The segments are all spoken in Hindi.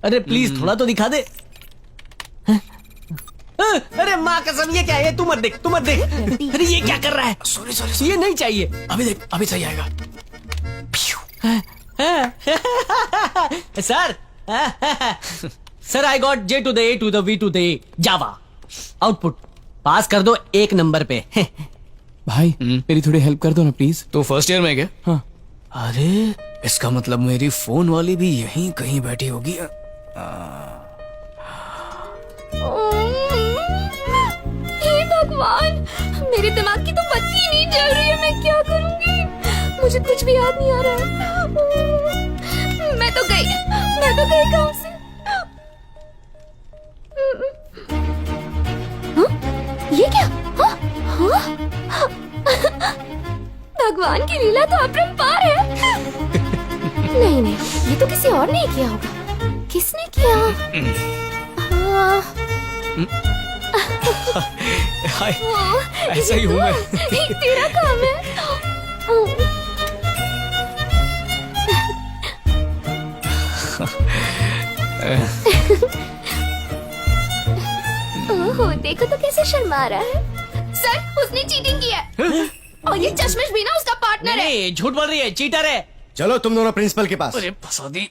अरे प्लीज थोड़ा तो दिखा दे। अरे माँ कसम, ये क्या है? तू मत देख, तू मत देख। अरे ये क्या कर रहा है? सॉरी सॉरी, ये नहीं चाहिए। अभी देख, अभी सही आएगा। Sir sir, I got J to the A to the V to the Java. Output pass कर दो 1 नंबर पे। भाई मेरी थोड़ी हेल्प कर दो ना प्लीज। तू फर्स्ट ईयर में क्या? हाँ। अरे इसका मतलब मेरी फोन वाली भी यहीं कहीं बैठी होगी। हे भगवान, मेरे दिमाग की तो बत्ती ही नहीं जल रही है। मैं क्या करूंगी? मुझे कुछ भी याद नहीं आ रहा है। मैं तो गई गाँव से। हाँ? ये क्या? हाँ? हाँ? भगवान की लीला तो अपरंपार है। नहीं, ये तो किसी और ने किया होगा। किसने किया? हाय, ऐसा ही हूँ मैं। एक तेरा काम है। ओह, देखो तो कैसे शर्मा रहा है। सर, उसने चीटिंग की है। और ये चश्मिश भी ना उसका पार्टनर है। नहीं, झूठ बोल रही है, चीटर है। चलो तुम दोनों प्रिंसिपल के पास। अरे फंसा दी।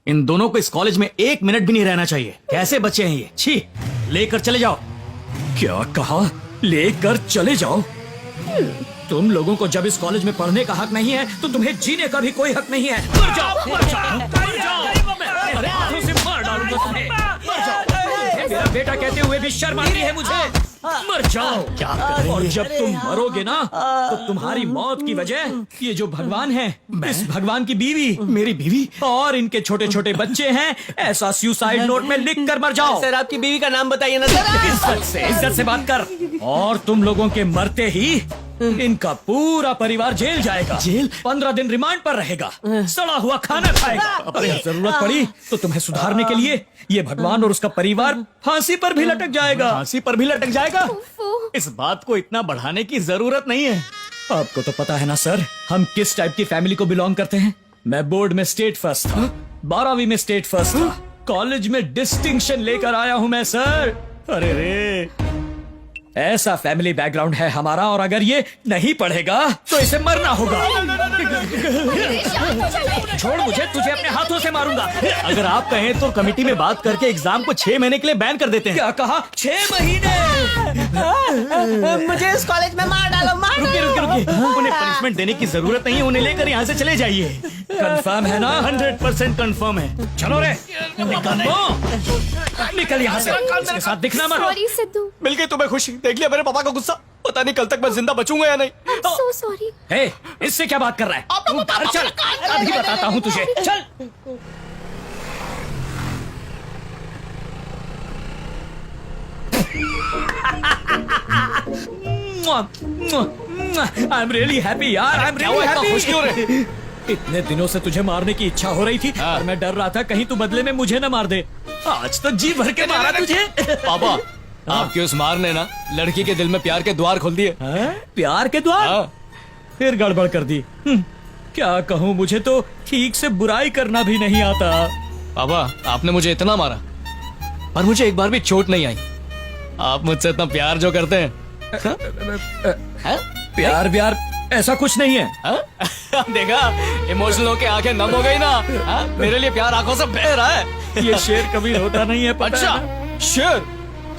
इन दोनों को इस कॉलेज में 1 मिनट भी नहीं रहना चाहिए। कैसे बच्चे हैं ये? छी, लेकर चले जाओ। क्या कहा? लेकर चले जाओ? तुम लोगों को जब इस कॉलेज में पढ़ने का हक नहीं है तो तुम्हें जीने का भी कोई हक नहीं है। मर जाओ, मर जाओ, मर जाओ। मैं अपने हाथों से मार डालूंगा तुम्हें। मर जाओ। मेरा बेटा कहते हुए भी शर्म आती है मुझे। मर जाओ। क्या और जब तुम मरोगे ना तो तुम्हारी मौत की वजह ये जो भगवान है, इस भगवान की बीवी, मेरी बीवी और इनके छोटे छोटे बच्चे हैं, ऐसा सुसाइड नोट में लिख कर मर जाओ। सर, आपकी बीवी का नाम बताइए ना सर। इज्जत से बात कर। और तुम लोगों के मरते ही इनका पूरा परिवार जेल जाएगा। जेल? 15 दिन रिमांड पर रहेगा, सड़ा हुआ खाना खाएगा। अगर जरूरत पड़ी तो तुम्हें सुधारने के लिए ये भगवान और उसका परिवार फांसी पर भी लटक जाएगा। फांसी पर भी लटक जाएगा? इस बात को इतना बढ़ाने की जरूरत नहीं है। आपको तो पता है ना सर, हम किस टाइप की फैमिली को बिलोंग करते हैं। मैं बोर्ड में स्टेट फर्स्ट था, 12वीं में स्टेट फर्स्ट था, कॉलेज में डिस्टिंक्शन लेकर आया हूं मैं सर। अरे रे, ऐसा फैमिली बैकग्राउंड है हमारा, और अगर ये नहीं पढ़ेगा तो इसे मरना होगा। छोड़ मुझे, तुझे अपने हाथों से मारूंगा। अगर आप कहें तो कमेटी में बात करके एग्जाम को 6 महीने के लिए बैन कर देते हैं। क्या कहा? 6 महीने? मुझे इस कॉलेज में मार डालो, मार रुकिए डालो। रुकिए रुकिए, उन्हें पनिशमेंट देने की जरूरत नहीं है। उन्हें लेकर यहाँ से चले जाइए। कंफर्म है ना? 100% कंफर्म है। चलो रे, निकल यहाँ से। इसके साथ दिखना मत। सॉरी सिद्धू। मिल गई तुम्हें खुशी। देख लिया मेरे पापा का गुस्सा। पता नहीं कल तक मैं जिंदा बचूंगा या नहीं। So sorry. हे, इससे क्या बात कर रहा है? तू घर चल, अभी बताता हूँ तुझे। चल। आई एम रियली हैप्पी यार, आई एम रियली हैप्पी। खुश क्यों रहे? इतने दिनों से तुझे मारने की इच्छा हो रही थी और मैं डर रहा था कहीं तू बदले में मुझे न मार दे। आज तो जी भर के मारा तुझे। पापा, आपके उस मार ने ना लड़की के दिल में प्यार के द्वार खोल दिए। प्यार के द्वार? हाँ। फिर गड़बड़ कर दी। क्या कहूँ, मुझे तो ठीक से बुराई करना भी नहीं आता। पापा, आपने मुझे इतना मारा पर मुझे एक बार भी चोट नहीं आई। आप मुझसे इतना प्यार जो करते हैं। प्यार व्यार ऐसा कुछ नहीं है। देखा, इमोशनल होके आंखें नम हो गई ना। मेरे लिए प्यार आंखों से बह रहा है। ये शेर कभी होता नहीं है, पता अच्छा, है ना? शेर?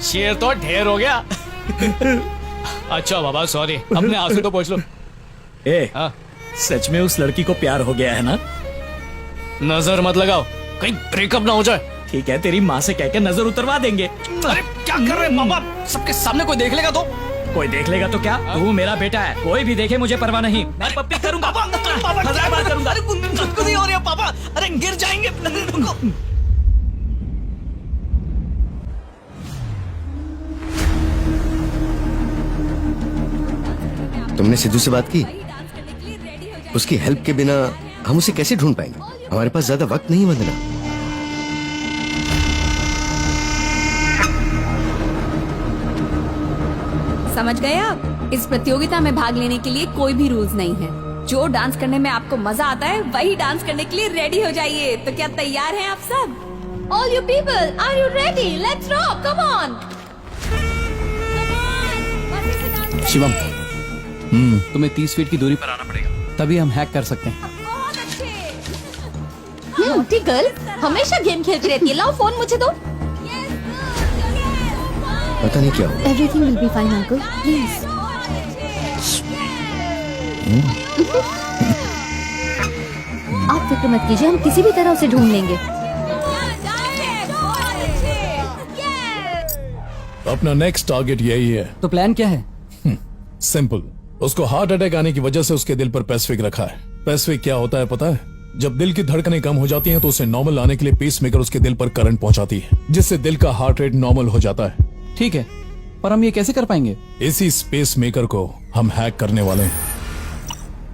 शेर तो ढेर हो गया। अच्छा बाबा, सॉरी, अपने आंसू तो पोंछ लो। ए, हाँ? सच में उस लड़की को प्यार हो गया है ना? नजर मत लगाओ, कहीं ब्रेकअप ना हो जाए। ठीक है, तेरी माँ से कह के नजर उतरवा देंगे। अरे क्या कर रहे हैं पापा? सबके सामने कोई देख लेगा तो? कोई देख लेगा तो क्या? तू मेरा बेटा है, कोई भी देखे मुझे परवाह नहीं। मैं पप्पी करूंगा, हजार बार करूंगा। अरे कुछ नहीं हो रही है पापा। अरे गिर जाएंगे। तुमने सिद्धू से बात की? उसकी हेल्प के बिना हम उसे कैसे ढूंढ पाएंगे? हमारे पास ज्यादा वक्त नहीं वंदना। समझ गए आप? इस प्रतियोगिता में भाग लेने के लिए कोई भी रूल्स नहीं है। जो डांस करने में आपको मजा आता है वही डांस करने के लिए रेडी हो जाइए। तो क्या तैयार हैं आप सब? All you people, are you ready? Let's rock, come on! Shivam तुम्हें 30 फीट की दूरी पर आना पड़ेगा, तभी हम हैक कर सकते हैं। बहुत अच्छे। नॉटी गर्ल हमेशा गेम खेलती रहती है। लाओ फोन मुझे दो। पता नहीं क्या हुआ। Everything will be fine uncle please. आप फिक्र मत कीजिए, हम किसी भी तरह उसे ढूंढ लेंगे। अपना नेक्स्ट टारगेट यही है। तो प्लान क्या है? सिंपल, उसको हार्ट अटैक आने की वजह से उसके दिल पर पैसिफिक रखा है। पैसिफिक क्या होता है पता है? जब दिल की धड़कनें कम हो जाती हैं तो उसे नॉर्मल लाने के लिए पेसमेकर उसके दिल पर करंट पहुंचाती है, जिससे दिल का हार्ट रेट नॉर्मल हो जाता है। ठीक है, पर हम ये कैसे कर पाएंगे? इसी स्पेस मेकर को हम हैक करने वाले हैं,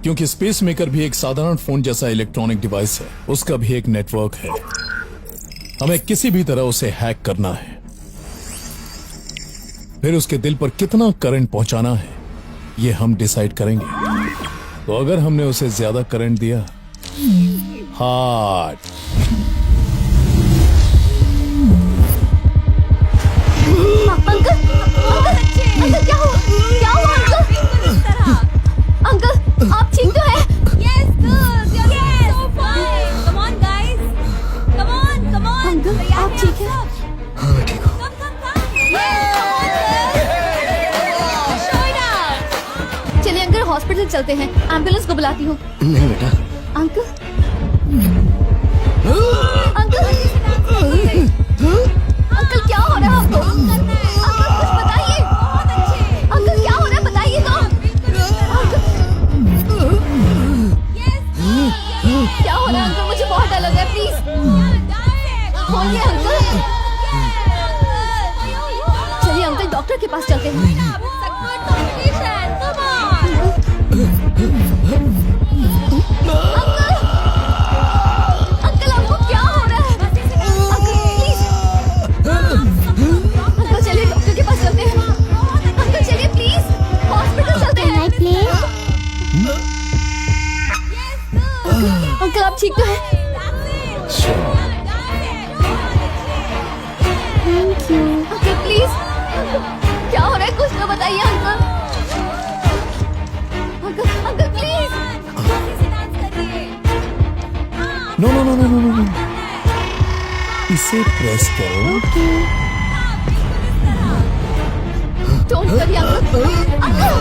क्योंकि स्पेस मेकर भी एक साधारण फोन जैसा इलेक्ट्रॉनिक डिवाइस है, उसका भी एक नेटवर्क है। हमें किसी भी तरह उसे हैक करना है, फिर उसके दिल पर कितना करंट पहुंचाना है ये हम डिसाइड करेंगे। तो अगर हमने उसे ज्यादा करंट दिया, हार्ट अंकल अंकल क्या हुआ? क्या हुआ अंकल? अंकल आप ठीक तो है? Yes, good. You're so fine. Come on, guys. Come on, come on. Uncle आप ठीक है? हाँ मैं ठीक हूँ। Come, come, come. Yes, come on, girls. Show it up. चलिए अंकल हॉस्पिटल चलते हैं, एम्बुलेंस को बुलाती हूँ। नहीं बेटा, अंकल अंकल अंकल क्या हो रहा है आपको? अंकल कुछ बताइए। अंकल क्या हो रहा है बताइए तो। क्या हो रहा है अंकल? मुझे बहुत डर लग रहा है, प्लीज खोलिए अंकल। चलिए अंकल डॉक्टर के पास चलते हैं। अंकल आपको क्या हो रहा है? अंकल प्लीज अंकल चलिए डॉक्टर के पास चलते हैं। अंकल चलिए प्लीज हॉस्पिटल चलते हैं। अंकल आप ठीक तो हैं? Thank you uncle please. क्या हो रहा है कुछ तो बताइए uncle. Uncle uncle please. No no no no no no, इसे प्रेस करो। Don't worry uncle. अंकल